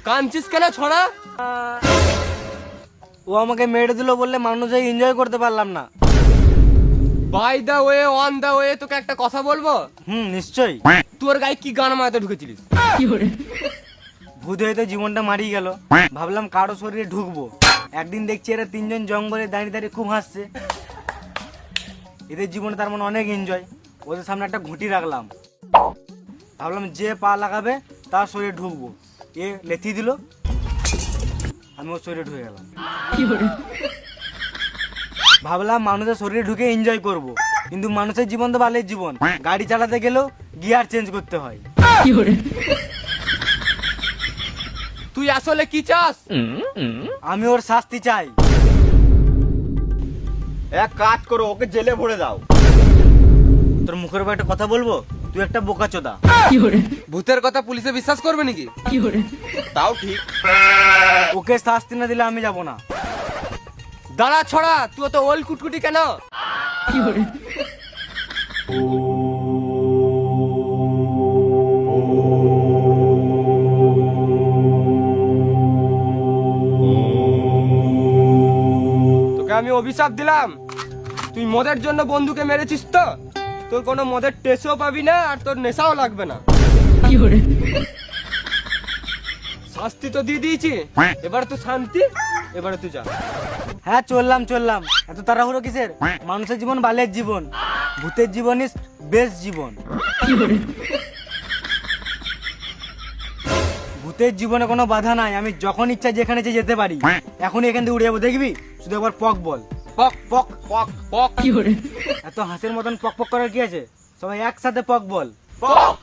কাঁদছিস কেন ছড়া? ও আমাকে মেরে দিল বললে মানুষ এনজয় করতে পারলাম না। By the way on the way তোকে একটা কথা বলবো। নিশ্চয়ই। তোর গায়ে কি গান মারাতে ঢুকেছিলিস? ভূত হয়তো জীবনটা মারিয়ে গেল, ভাবলাম কারো শরীরে ঢুকবো। একদিন দেখছি এরা তিনজন জঙ্গলে দাঁড়িয়ে দাঁড়িয়ে খুব হাসছে। এদের জীবনে তার মানে অনেক এনজয়। ওদের সামনে একটা ঘুঁটি রাখলাম, ভাবলাম যে পা লাগাবে তার শরীরে ঢুকবো। এ লেথি দিল, আমি ওর শরীরে ঢুকে গেলাম। ভাবলাম মানুষের শরীরে ঢুকে এনজয় করব, কিন্তু মানুষের জীবন তো বালের জীবন। গাড়ি চালাতে গেলেও গিয়ার চেঞ্জ করতে হয়। তুই আসলে কি চাস? আমি ওর শাস্তি চাই। এক কাজ করো, ওকে জেলে ভরে দাও। তোর মুখের উপর একটা কথা বলবো, তুই একটা বোকাচোদা। ভূতের কথা পুলিশে বিশ্বাস করবে নাকি? তাও ঠিক। ওকে শাস্তি না দিলে আমি যাব না। দাঁড়া ছড়া, তুই তো ওল কুটকুটি কেন? তোকে আমি অভিশাপ দিলাম, তুই মদের জন্য বন্ধুকে মেরেছিস তো তোর কোনো মদের টেস্টও পাবি না, আর তোর নেশাও লাগবে না। শাস্তি তো দিয়ে দিয়েছি, এবার তো শান্তি, এবারে তুই যা। হ্যাঁ চললাম। এত তাড়াহুড়ো কিসের? মানুষের জীবন বালের জীবন, ভূতের জীবন ইজ বেস্ট জীবন। ভূতের জীবনে কোনো বাধা নাই, আমি যখন ইচ্ছা যেখানে ইচ্ছে যেতে পারি। এখন এখান থেকে উড়ে যাবো, দেখবি? শুধু একবার পক বল, পক পক পক পক। এত হাসির মতন পক পক করার কি আছে? সবাই একসাথে পক বল, পক।